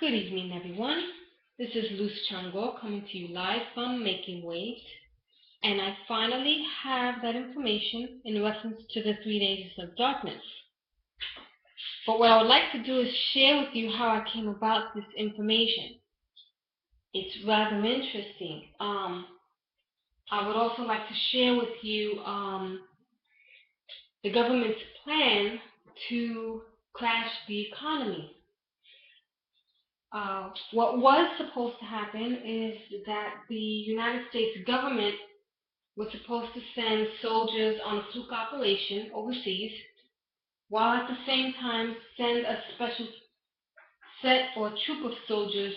Good evening, everyone. This is Luz Chango coming to you live from Making Waves, and I finally have that information in reference to the 3 days of darkness. But what I would like to do is share with you how I came about this information. It's rather interesting. I would also like to share with you the government's plan to crash the economy. What was supposed to happen is that the United States government was supposed to send soldiers on a fluke operation overseas, while at the same time send a special set or troop of soldiers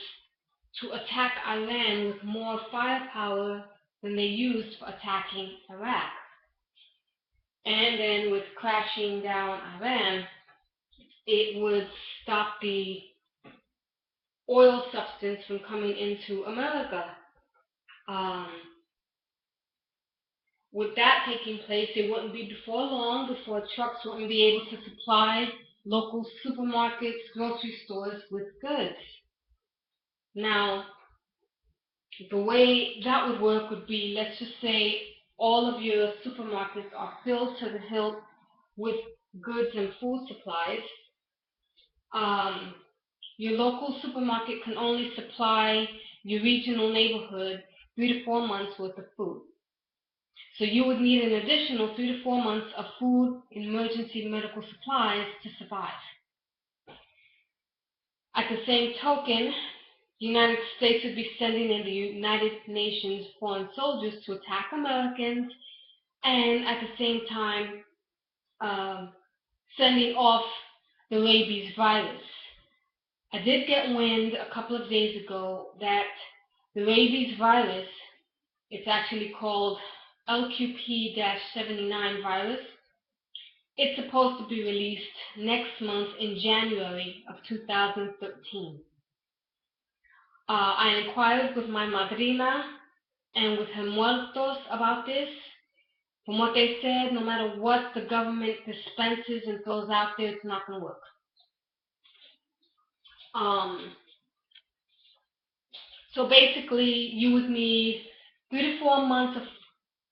to attack Iran with more firepower than they used for attacking Iraq. And then with crashing down Iran, it would stop the oil substance from coming into America. Um, with that taking place, it wouldn't be before long before trucks wouldn't be able to supply local supermarkets, grocery stores with goods. Now, the way that would work would be, let's just say all of your supermarkets are filled to the hilt with goods and food supplies. Um, your local supermarket can only supply your regional neighborhood 3 to 4 months worth of food. So you would need an additional 3 to 4 months of food, emergency medical supplies to survive. At the same token, the United States would be sending in the United Nations foreign soldiers to attack Americans, and at the same time sending off the rabies virus. I did get wind a couple of days ago that the rabies virus, it's actually called LQP-79 virus. It's supposed to be released next month in January of 2013. I inquired with my madrina and with her muertos about this. From what they said, no matter what the government dispenses and throws out there, it's not going to work. So basically, you would need 3 to 4 months of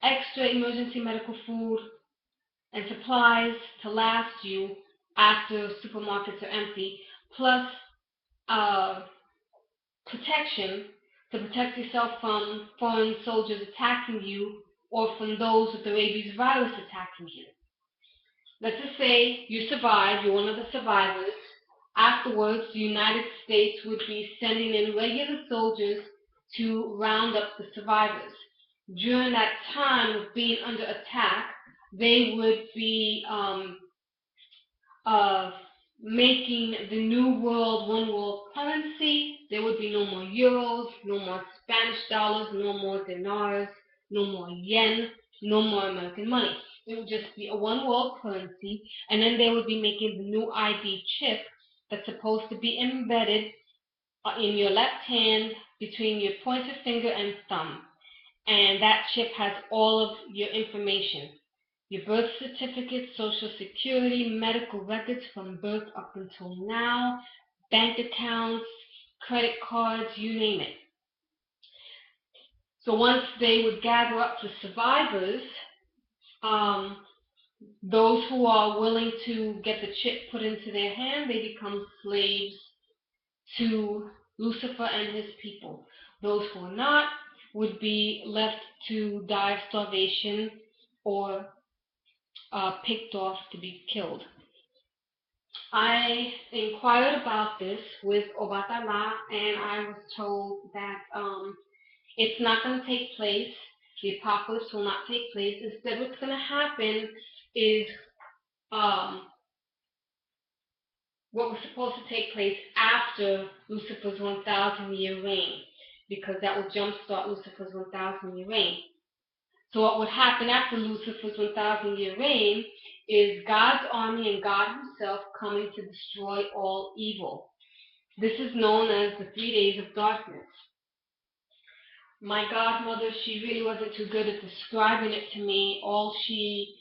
extra emergency medical food and supplies to last you after supermarkets are empty, plus protection to protect yourself from foreign soldiers attacking you or from those with the rabies virus attacking you. Let's just say you survive, you're one of the survivors. Afterwards, the United States would be sending in regular soldiers to round up the survivors. During that time of being under attack, they would be making the new world one world currency. There would be no more euros, no more Spanish dollars, no more dinars, no more yen, no more American money. It would just be a one world currency, and then they would be making the new ID chip that's supposed to be embedded in your left hand between your pointer finger and thumb. And that chip has all of your information. Your birth certificate, social security, medical records from birth up until now, bank accounts, credit cards, you name it. So once they would gather up the survivors, those who are willing to get the chip put into their hand, they become slaves to Lucifer and his people. Those who are not would be left to die of starvation or picked off to be killed. I inquired about this with Obatala, and I was told that it's not going to take place. The apocalypse will not take place. Instead, what's going to happen is what was supposed to take place after Lucifer's 1,000-year reign, because that will jumpstart Lucifer's 1,000-year reign. So what would happen after Lucifer's 1,000-year reign is God's army and God himself coming to destroy all evil. This is known as the 3 days of darkness. My godmother, she really wasn't too good at describing it to me. All she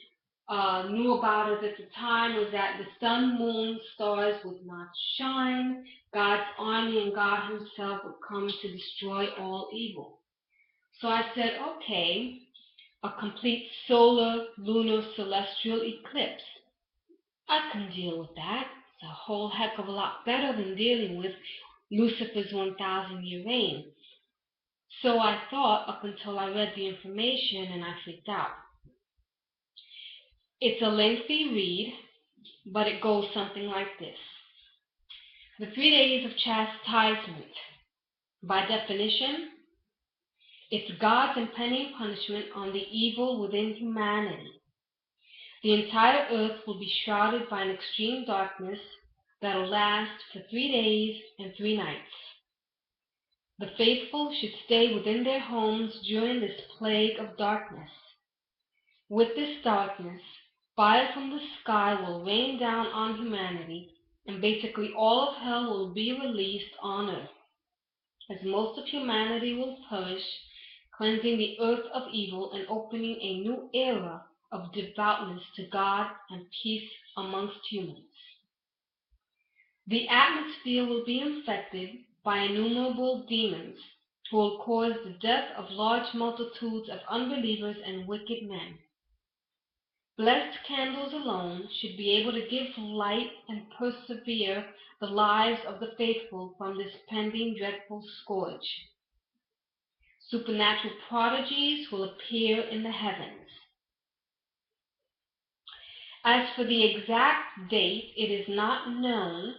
knew about it at the time was that the sun, moon, stars would not shine. God's army and God himself would come to destroy all evil. So I said, okay, a complete solar, lunar, celestial eclipse. I can deal with that. It's a whole heck of a lot better than dealing with Lucifer's 1,000-year reign. So I thought up until I read the information and I freaked out. It's a lengthy read, but it goes something like this. The 3 days of chastisement. By definition, it's God's impending punishment on the evil within humanity. The entire earth will be shrouded by an extreme darkness that will last for 3 days and 3 nights. The faithful should stay within their homes during this plague of darkness. With this darkness, fire from the sky will rain down on humanity, and basically all of hell will be released on earth, as most of humanity will perish, cleansing the earth of evil and opening a new era of devoutness to God and peace amongst humans. The atmosphere will be infected by innumerable demons who will cause the death of large multitudes of unbelievers and wicked men. Blessed candles alone should be able to give light and persevere the lives of the faithful from this pending dreadful scourge. Supernatural prodigies will appear in the heavens. As for the exact date, it is not known,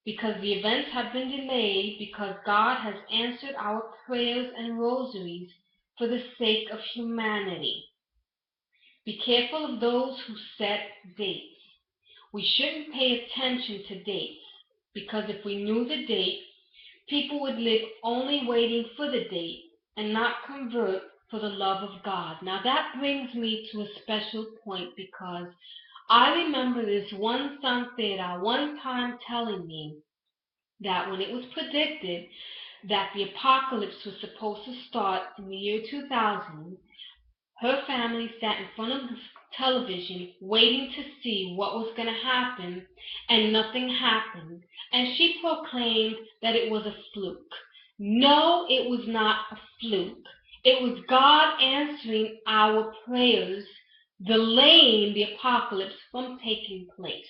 because the events have been delayed because God has answered our prayers and rosaries for the sake of humanity. Be careful of those who set dates. We shouldn't pay attention to dates, because if we knew the date, people would live only waiting for the date and not convert for the love of God. Now that brings me to a special point, because I remember this one santera one time telling me that when it was predicted that the apocalypse was supposed to start in the year 2000, her family sat in front of the television waiting to see what was going to happen, and nothing happened. And she proclaimed that it was a fluke. No, it was not a fluke. It was God answering our prayers, delaying the apocalypse from taking place.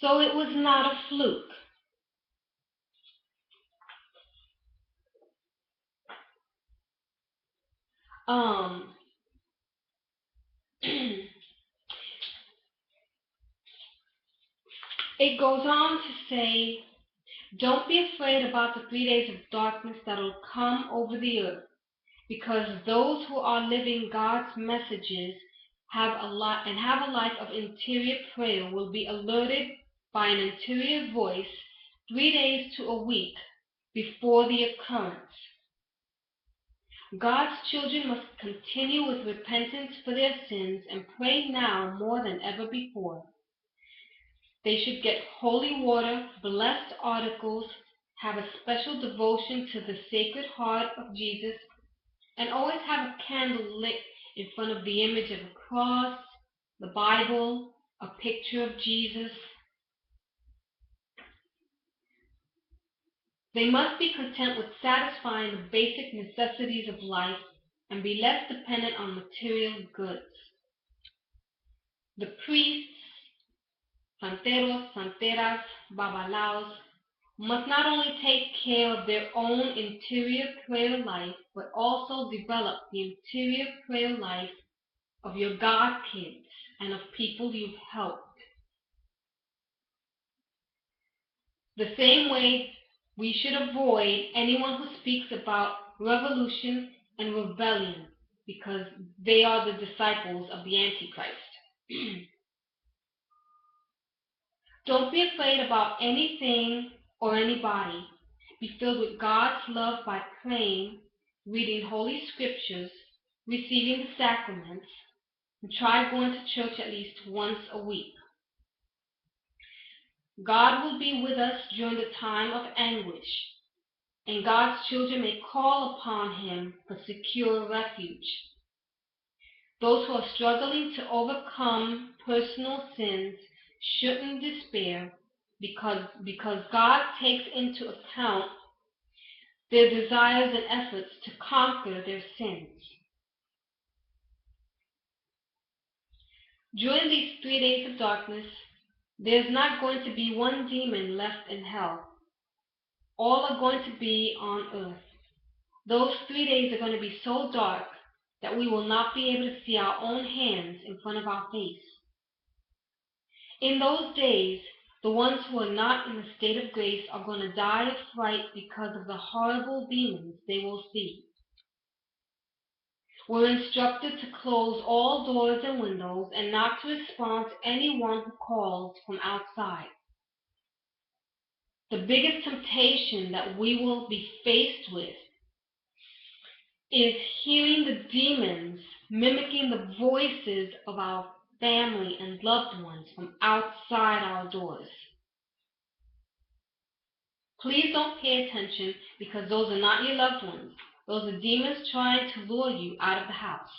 So it was not a fluke. It goes on to say, don't be afraid about the 3 days of darkness that will come over the earth, because those who are living God's messages have a life of interior prayer will be alerted by an interior voice 3 days to a week before the occurrence. God's children must continue with repentance for their sins and pray now more than ever before. They should get holy water, blessed articles, have a special devotion to the Sacred Heart of Jesus, and always have a candle lit in front of the image of a cross, the Bible, a picture of Jesus. They must be content with satisfying the basic necessities of life and be less dependent on material goods. The priests, santeros, santeras, babalaos, must not only take care of their own interior prayer life, but also develop the interior prayer life of your God kids and of people you've helped. The same way, we should avoid anyone who speaks about revolution and rebellion, because they are the disciples of the Antichrist. Don't be afraid about anything or anybody. Be filled with God's love by praying, reading holy scriptures, receiving the sacraments, and try going to church at least once a week. God will be with us during the time of anguish, and God's children may call upon him for secure refuge. Those who are struggling to overcome personal sins shouldn't despair because God takes into account their desires and efforts to conquer their sins. During these 3 days of darkness, there's not going to be one demon left in hell. All are going to be on earth. Those 3 days are going to be so dark that we will not be able to see our own hands in front of our face. In those days, the ones who are not in a state of grace are going to die of fright because of the horrible demons they will see. We're instructed to close all doors and windows and not to respond to anyone who calls from outside. The biggest temptation that we will be faced with is hearing the demons mimicking the voices of our family and loved ones from outside our doors. Please don't pay attention because those are not your loved ones. Those are demons trying to lure you out of the house.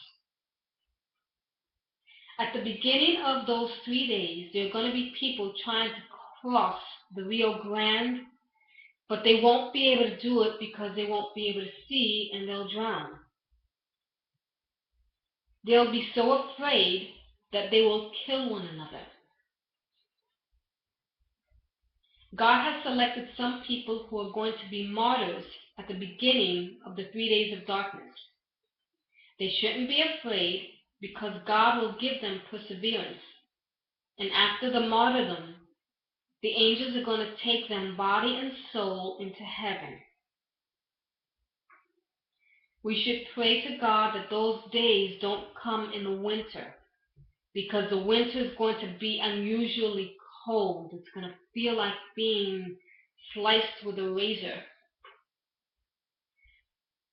At the beginning of those 3 days, there are going to be people trying to cross the Rio Grande, but they won't be able to do it because they won't be able to see and they'll drown. They'll be so afraid that they will kill one another. God has selected some people who are going to be martyrs at the beginning of the 3 days of darkness. They shouldn't be afraid because God will give them perseverance. And after the martyrdom, the angels are going to take them body and soul into heaven. We should pray to God that those days don't come in the winter, because the winter is going to be unusually cold. It's going to feel like being sliced with a razor.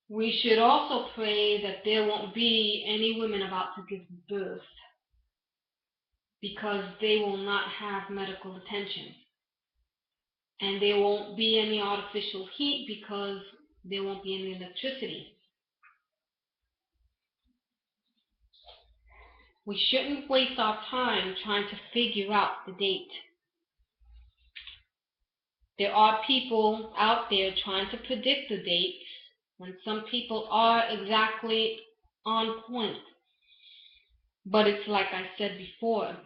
We should also pray that there won't be any women about to give birth, because they will not have medical attention. And there won't be any artificial heat because there won't be any electricity. We shouldn't waste our time trying to figure out the date. There are people out there trying to predict the dates, and some people are exactly on point. But it's like I said before,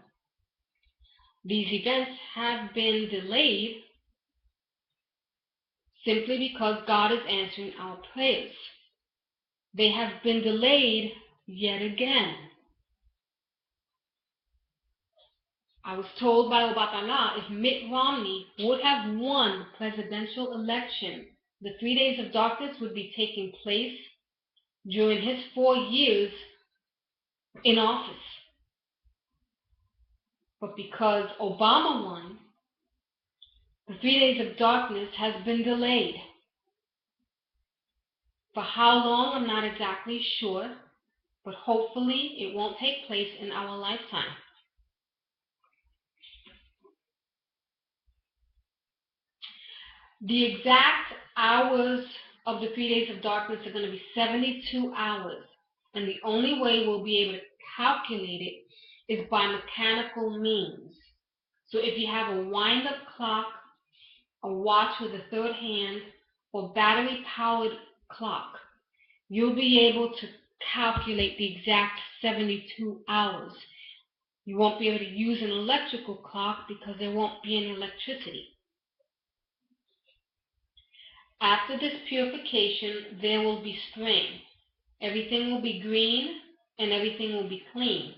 these events have been delayed simply because God is answering our prayers. They have been delayed yet again. I was told by Obatala if Mitt Romney would have won the presidential election, the 3 days of darkness would be taking place during his 4 years in office. But because Obama won, the 3 days of darkness has been delayed. For how long, I'm not exactly sure, but hopefully it won't take place in our lifetime. The exact hours of the 3 days of darkness are going to be 72 hours. And the only way we'll be able to calculate it is by mechanical means. So if you have a wind-up clock, a watch with a third hand, or battery-powered clock, you'll be able to calculate the exact 72 hours. You won't be able to use an electrical clock because there won't be any electricity. After this purification, there will be spring. Everything will be green and everything will be clean.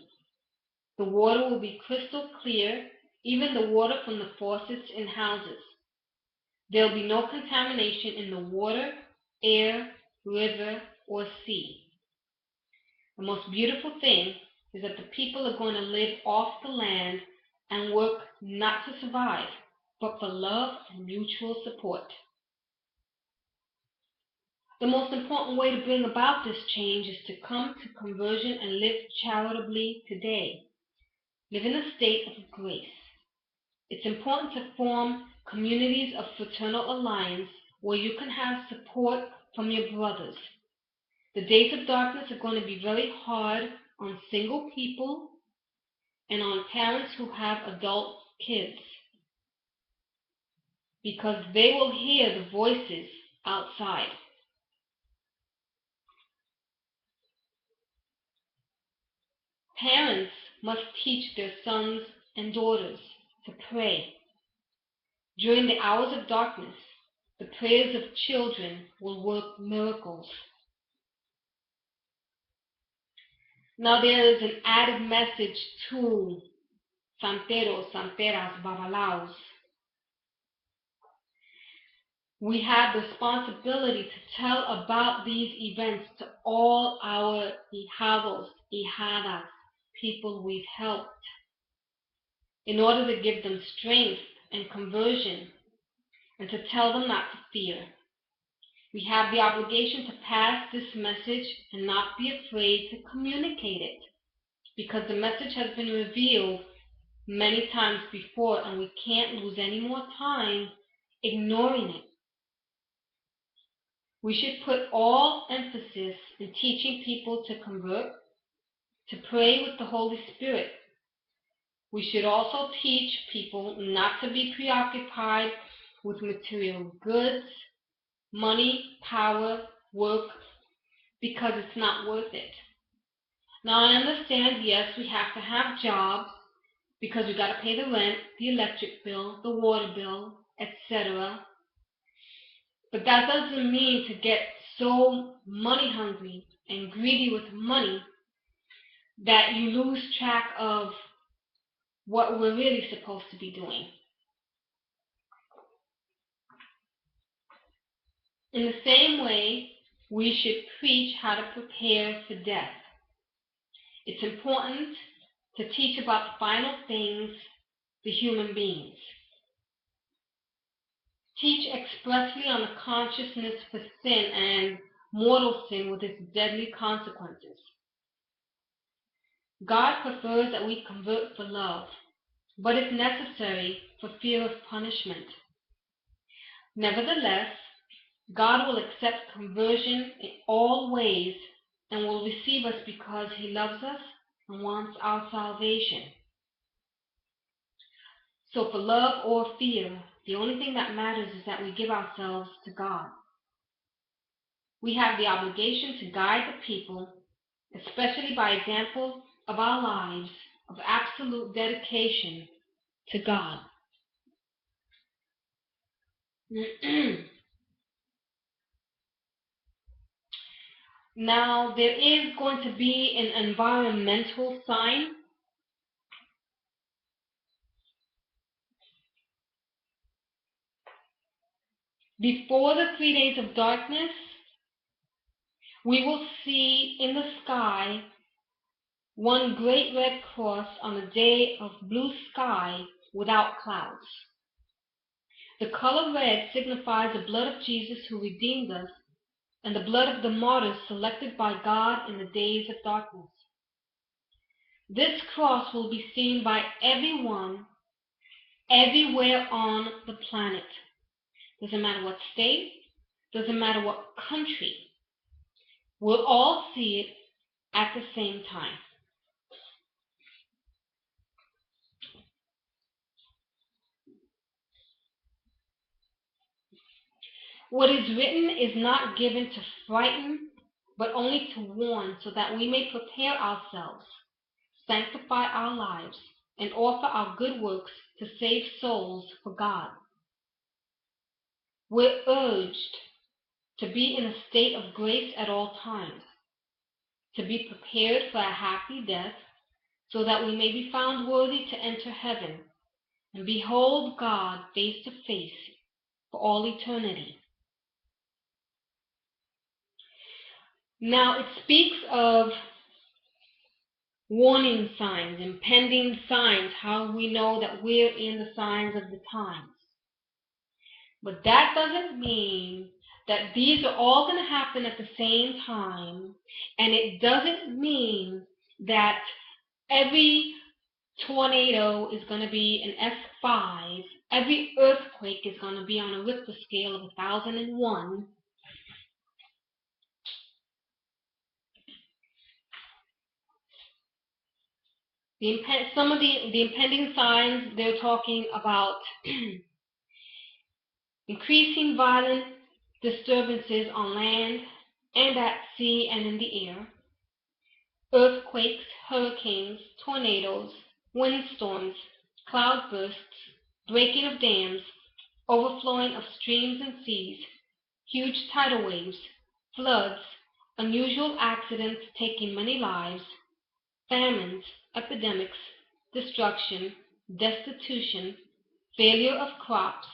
The water will be crystal clear, even the water from the faucets in houses. There will be no contamination in the water, air, river, or sea. The most beautiful thing is that the people are going to live off the land and work not to survive, but for love and mutual support. The most important way to bring about this change is to come to conversion and live charitably today. Live in a state of grace. It's important to form communities of fraternal alliance where you can have support from your brothers. The days of darkness are going to be very hard on single people and on parents who have adult kids, because they will hear the voices outside. Parents must teach their sons and daughters to pray. During the hours of darkness, the prayers of children will work miracles. Now there is an added message to santeros, santeras, babalaos. We have the responsibility to tell about these events to all our hijados, hijadas, people we've helped, in order to give them strength and conversion, and to tell them not to fear. We have the obligation to pass this message and not be afraid to communicate it, because the message has been revealed many times before, and we can't lose any more time ignoring it. We should put all emphasis in teaching people to convert, to pray with the Holy Spirit. We should also teach people not to be preoccupied with material goods, money, power, work, because it's not worth it. Now I understand, yes, we have to have jobs because we got to pay the rent, the electric bill, the water bill, etc. But that doesn't mean to get so money hungry and greedy with money that you lose track of what we're really supposed to be doing. In the same way, we should preach how to prepare for death. It's important to teach about the final things to human beings. Teach expressly on the consciousness for sin and mortal sin with its deadly consequences. God prefers that we convert for love, but if necessary, for fear of punishment. Nevertheless, God will accept conversion in all ways and will receive us because He loves us and wants our salvation. So for love or fear, the only thing that matters is that we give ourselves to God. We have the obligation to guide the people, especially by example of our lives of absolute dedication to God. Now, there is going to be an environmental sign. Before the 3 days of darkness, we will see in the sky one great red cross on a day of blue sky without clouds. The color red signifies the blood of Jesus who redeemed us and the blood of the martyrs selected by God in the days of darkness. This cross will be seen by everyone, everywhere on the planet. Doesn't matter what state, doesn't matter what country. We'll all see it at the same time. What is written is not given to frighten, but only to warn, so that we may prepare ourselves, sanctify our lives, and offer our good works to save souls for God. We're urged to be in a state of grace at all times, to be prepared for a happy death, so that we may be found worthy to enter heaven and behold God face to face for all eternity. Now it speaks of warning signs, impending signs, how we know that we're in the signs of the times. But that doesn't mean that these are all going to happen at the same time, and it doesn't mean that every tornado is going to be an F5, every earthquake is going to be on a Richter scale of 1001. Some of the impending signs, they're talking about increasing violent disturbances on land and at sea and in the air, earthquakes, hurricanes, tornadoes, windstorms, cloudbursts, breaking of dams, overflowing of streams and seas, huge tidal waves, floods, unusual accidents taking many lives, famines, epidemics, destruction, destitution, failure of crops.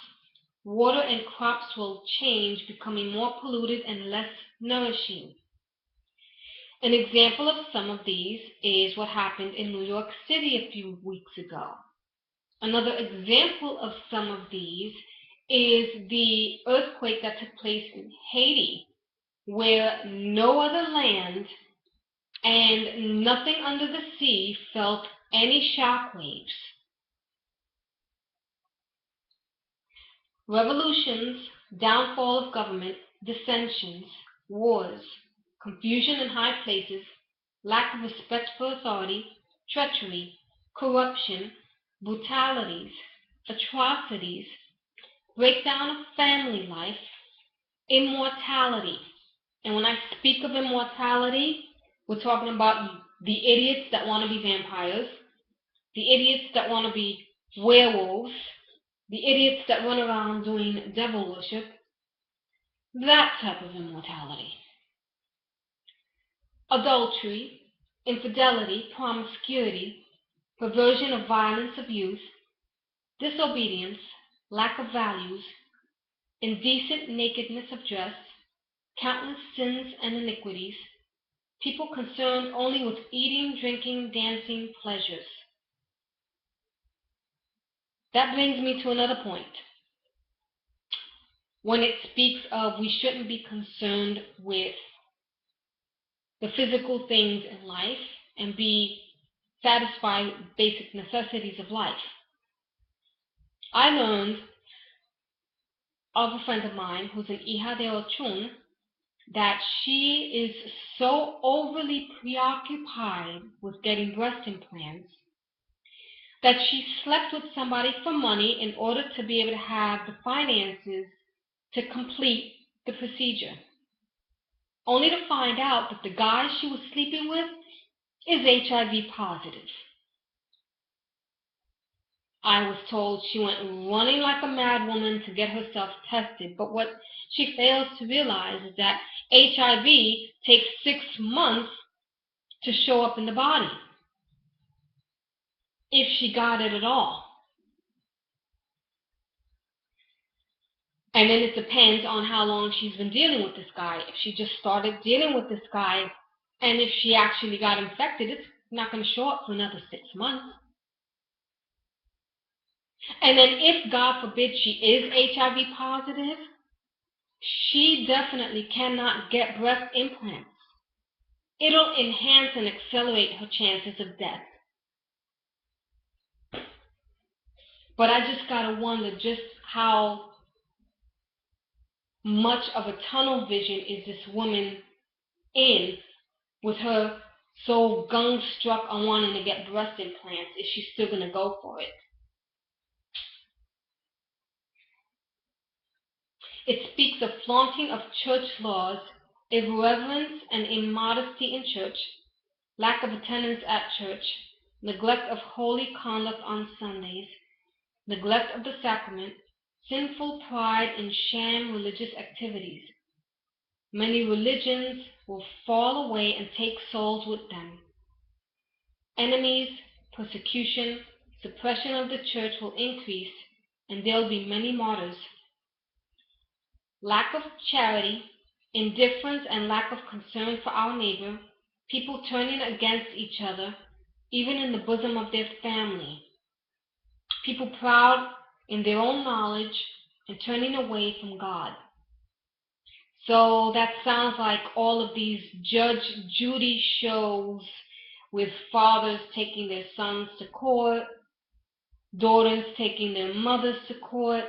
Water and crops will change, becoming more polluted and less nourishing. An example of some of these is what happened in New York City a few weeks ago. Another example of some of these is the earthquake that took place in Haiti, where no other land and nothing under the sea felt any shock waves. Revolutions, downfall of government, dissensions, wars, confusion in high places, lack of respect for authority, treachery, corruption, brutalities, atrocities, breakdown of family life, immortality. And when I speak of immortality, we're talking about the idiots that want to be vampires, the idiots that want to be werewolves, the idiots that run around doing devil worship, that type of immortality. Adultery, infidelity, promiscuity, perversion of violence of youth, disobedience, lack of values, indecent nakedness of dress, countless sins and iniquities, people concerned only with eating, drinking, dancing, pleasures. That brings me to another point. When it speaks of we shouldn't be concerned with the physical things in life and be satisfied with basic necessities of life. I learned of a friend of mine who's an Hija de Ochun that she is so overly preoccupied with getting breast implants that she slept with somebody for money in order to be able to have the finances to complete the procedure, only to find out that the guy she was sleeping with is HIV positive. I was told she went running like a mad woman to get herself tested, but what she fails to realize is that HIV takes 6 months to show up in the body, if she got it at all. And then it depends on how long she's been dealing with this guy. If she just started dealing with this guy, and if she actually got infected, it's not going to show up for another 6 months. And then if, God forbid, she is HIV positive, she definitely cannot get breast implants. It'll enhance and accelerate her chances of death. But I just gotta wonder just how much of a tunnel vision is this woman in, with her so gung-struck on wanting to get breast implants. Is she still gonna go for it? It speaks of flaunting of church laws, irreverence and immodesty in church, lack of attendance at church, neglect of holy conduct on Sundays, neglect of the sacrament, sinful pride in sham religious activities. Many religions will fall away and take souls with them. Enemies, persecution, suppression of the church will increase, and there will be many martyrs. Lack of charity, indifference, and lack of concern for our neighbor, people turning against each other, even in the bosom of their family. People proud in their own knowledge and turning away from God. So that sounds like all of these Judge Judy shows with fathers taking their sons to court, daughters taking their mothers to court,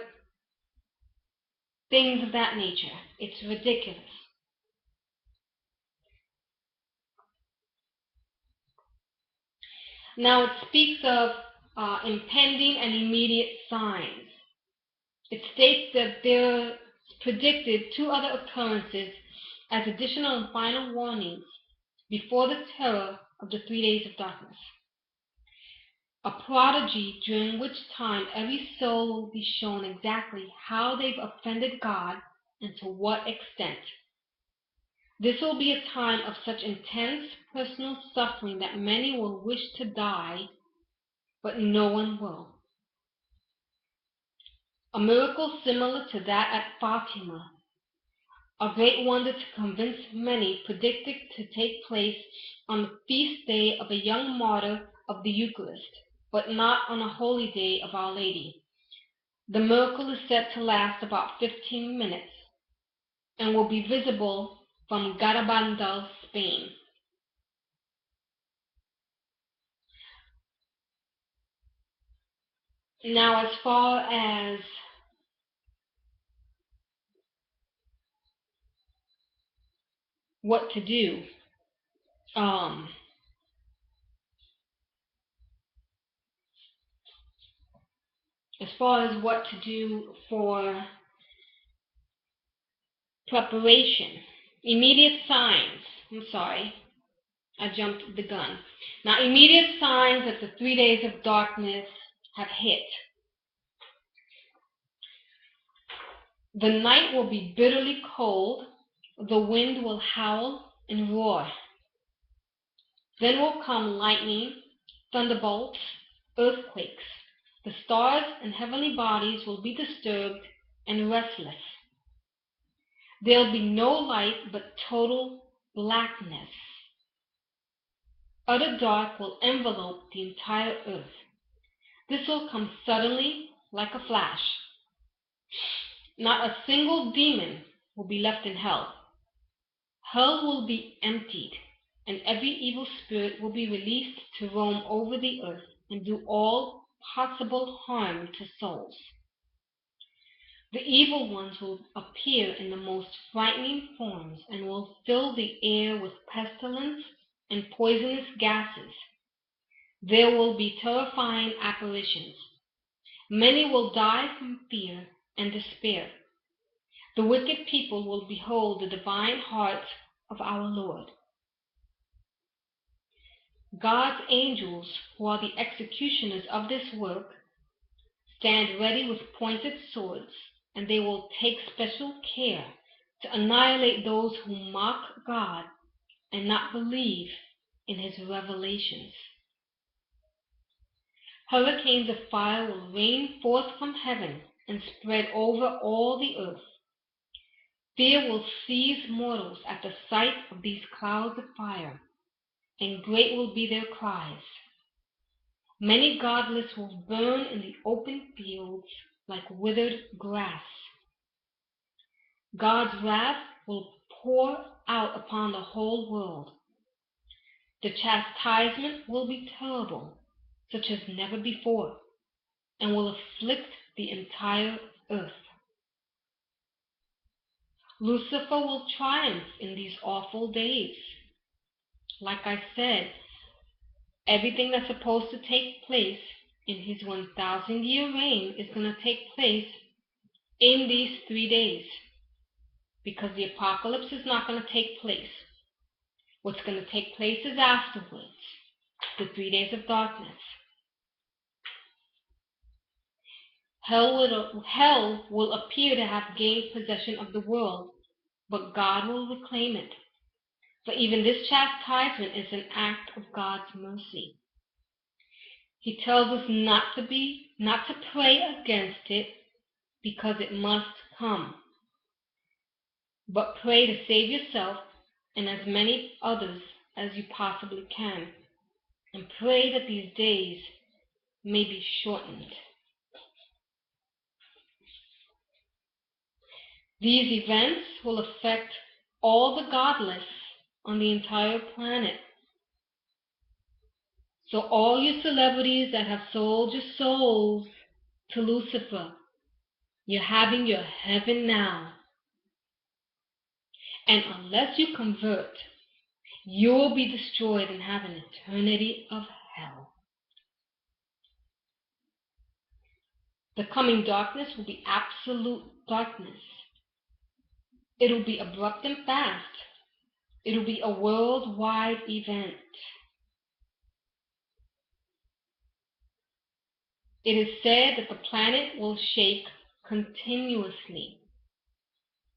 things of that nature. It's ridiculous. Now it speaks of impending and immediate signs. It states that there predicted two other occurrences as additional and final warnings before the terror of the 3 days of darkness. A prodigy during which time every soul will be shown exactly how they've offended God and to what extent. This will be a time of such intense personal suffering that many will wish to die, but no one will. A miracle similar to that at Fatima, a great wonder to convince many, predicted to take place on the feast day of a young martyr of the Eucharist, but not on a holy day of Our Lady. The miracle is said to last about 15 minutes and will be visible from Garabandal, Spain. Now, as far as what to do, for preparation, immediate signs. I'm sorry, I jumped the gun. Now, immediate signs that the 3 days of darkness have hit. The night will be bitterly cold. The wind will howl and roar. Then will come lightning, thunderbolts, earthquakes. The stars and heavenly bodies will be disturbed and restless. There'll be no light but total blackness. Utter dark will envelope the entire earth. This will come suddenly like a flash. Not a single demon will be left in hell. Hell will be emptied, and every evil spirit will be released to roam over the earth and do all possible harm to souls. The evil ones will appear in the most frightening forms and will fill the air with pestilence and poisonous gases. There will be terrifying apparitions. Many will die from fear and despair. The wicked people will behold the divine heart of our Lord. God's angels, who are the executioners of this work, stand ready with pointed swords, and they will take special care to annihilate those who mock God and not believe in his revelations. Hurricanes of fire will rain forth from heaven and spread over all the earth. Fear will seize mortals at the sight of these clouds of fire, and great will be their cries. Many godless will burn in the open fields like withered grass. God's wrath will pour out upon the whole world. The chastisement will be terrible, such as never before, and will afflict the entire earth. Lucifer will triumph in these awful days. Like I said, everything that's supposed to take place in his 1,000-year reign is going to take place in these 3 days, because the apocalypse is not going to take place. What's going to take place is afterwards, the 3 days of darkness. Hell will appear to have gained possession of the world, but God will reclaim it. For even this chastisement is an act of God's mercy. He tells us not to pray against it, because it must come. But pray to save yourself and as many others as you possibly can, and pray that these days may be shortened. These events will affect all the godless on the entire planet. So all you celebrities that have sold your souls to Lucifer, you're having your heaven now. And unless you convert, you will be destroyed and have an eternity of hell. The coming darkness will be absolute darkness. It'll be abrupt and fast. It'll be a worldwide event. It is said that the planet will shake continuously.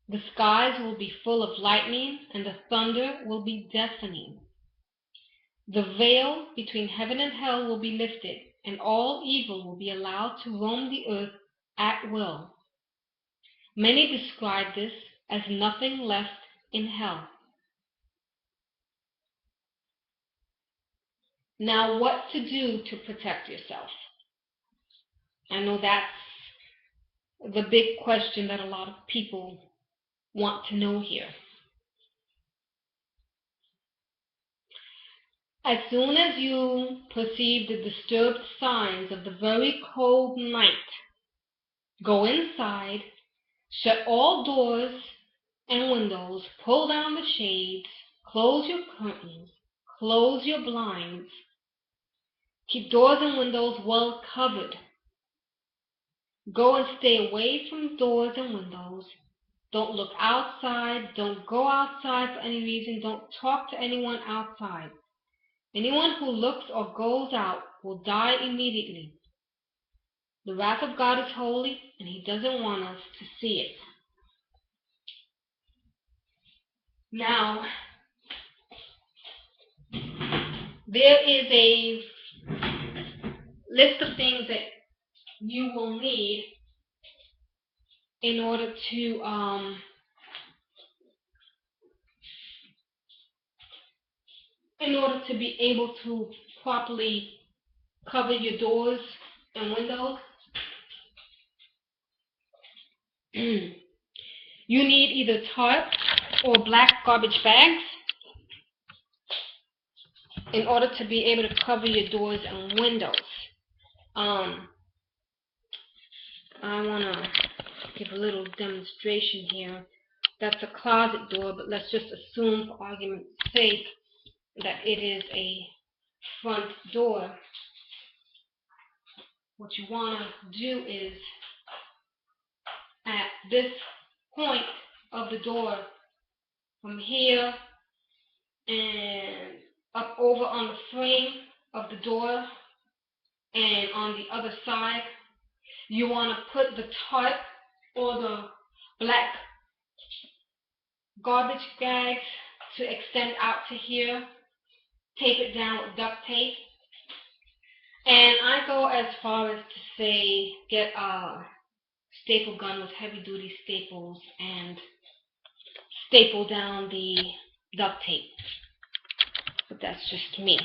The skies will be full of lightning, and the thunder will be deafening. The veil between heaven and hell will be lifted, and all evil will be allowed to roam the earth at will. Many describe this as nothing left in hell. Now, what to do to protect yourself? I know that's the big question that a lot of people want to know here. As soon as you perceive the disturbed signs of the very cold night, go inside, shut all doors and windows, pull down the shades, close your curtains, close your blinds. Keep doors and windows well covered. Go and stay away from doors and windows. Don't look outside. Don't go outside for any reason. Don't talk to anyone outside. Anyone who looks or goes out will die immediately. The wrath of God is holy, and He doesn't want us to see it. Now, there is a list of things that you will need in order to be able to properly cover your doors and windows. You need either tarp or black garbage bags in order to be able to cover your doors and windows. I want to give a little demonstration here. That's a closet door, but let's just assume for argument's sake that it is a front door. What you want to do is, at this point of the door, from here and up over on the frame of the door and on the other side, you want to put the tarp or the black garbage bags to extend out to here. Tape it down with duct tape. And I go as far as to say get a staple gun with heavy duty staples and staple down the duct tape. But that's just me.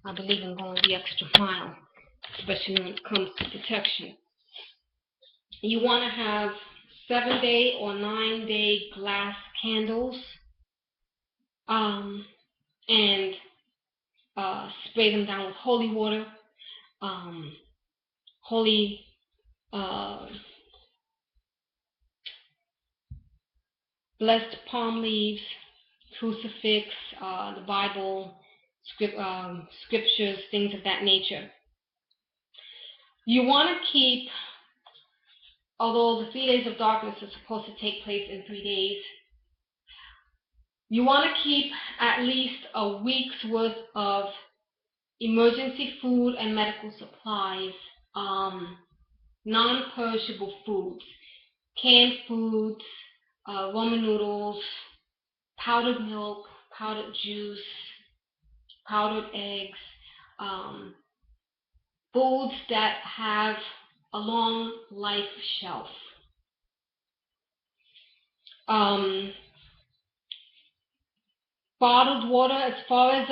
I believe in going the extra mile, especially when it comes to protection. You want to have 7-day or 9-day glass candles, and spray them down with holy water, holy blessed palm leaves, crucifix, the Bible, scriptures, things of that nature. You want to keep, although the 3 days of darkness is supposed to take place in 3 days, you want to keep at least a week's worth of emergency food and medical supplies, non-perishable foods, canned foods, ramen noodles, powdered milk, powdered juice, powdered eggs, foods that have a long life shelf. Bottled water, as far as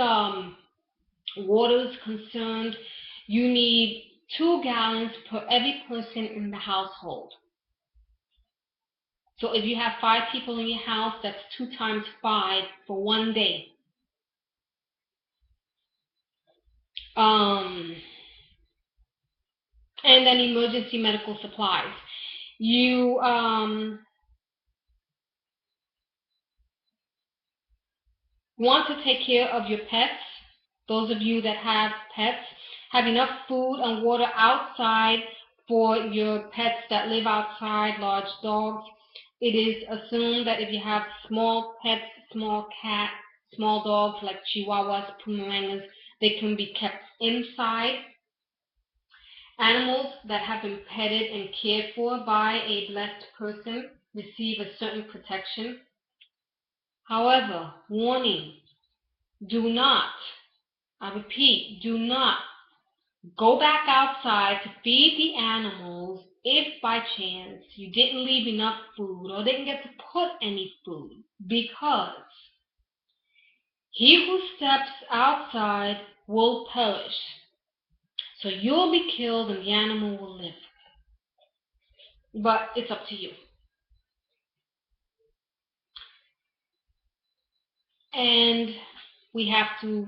water is concerned, you need 2 gallons per every person in the household. So if you have 5 people in your house, that's 2 times 5 for 1 day. And then emergency medical supplies. You want to take care of your pets. Those of you that have pets, have enough food and water outside for your pets that live outside, large dogs, it is assumed that if you have small pets, small cats, small dogs like Chihuahuas, Pomeranians, they can be kept inside. Animals that have been petted and cared for by a blessed person receive a certain protection. However, warning, do not, I repeat, do not go back outside to feed the animals if by chance you didn't leave enough food or didn't get to put any food, because he who steps outside will perish. So you'll be killed and the animal will live. But it's up to you. And we have to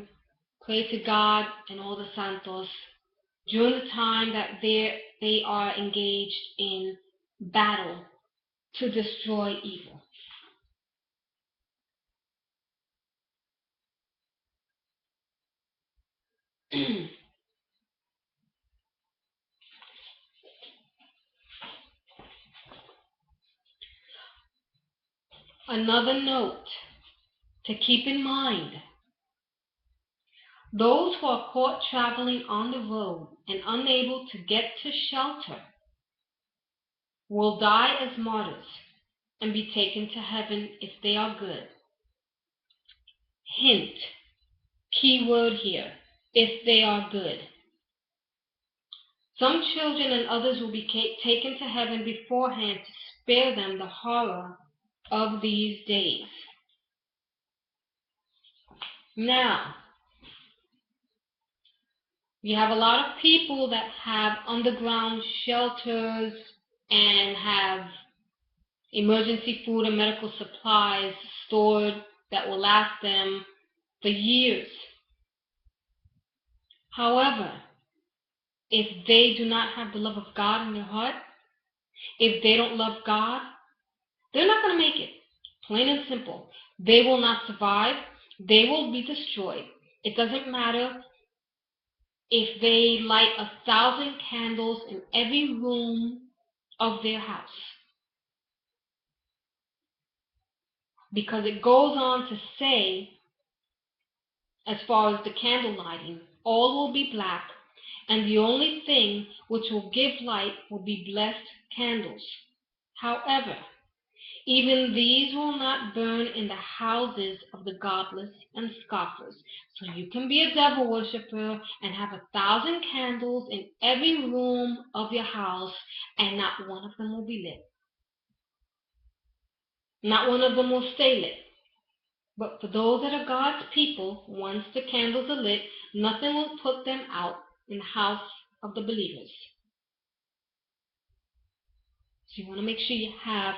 pray to God and all the santos during the time that they are engaged in battle to destroy evil. Another note to keep in mind: those who are caught traveling on the road and unable to get to shelter will die as martyrs and be taken to heaven if they are good. Hint, keyword here, if they are good. Some children and others will be taken to heaven beforehand to spare them the horror of these days. Now, you have a lot of people that have underground shelters and have emergency food and medical supplies stored that will last them for years. However, if they do not have the love of God in their heart, if they don't love God, they're not going to make it. Plain and simple. They will not survive. They will be destroyed. It doesn't matter if they light 1,000 candles in every room of their house. Because it goes on to say, as far as the candle lighting, all will be black, and the only thing which will give light will be blessed candles. However, even these will not burn in the houses of the godless and scoffers. So you can be a devil worshiper and have 1,000 candles in every room of your house, and not one of them will be lit. Not one of them will stay lit. But for those that are God's people, once the candles are lit, nothing will put them out in the house of the believers. So you want to make sure you have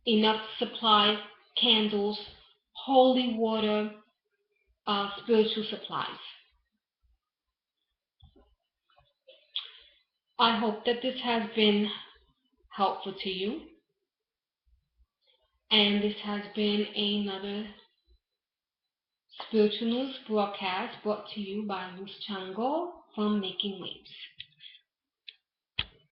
enough supply, candles, holy water, spiritual supplies. I hope that this has been helpful to you. And this has been another Spiritual News broadcast brought to you by Luz Chango from Making Waves.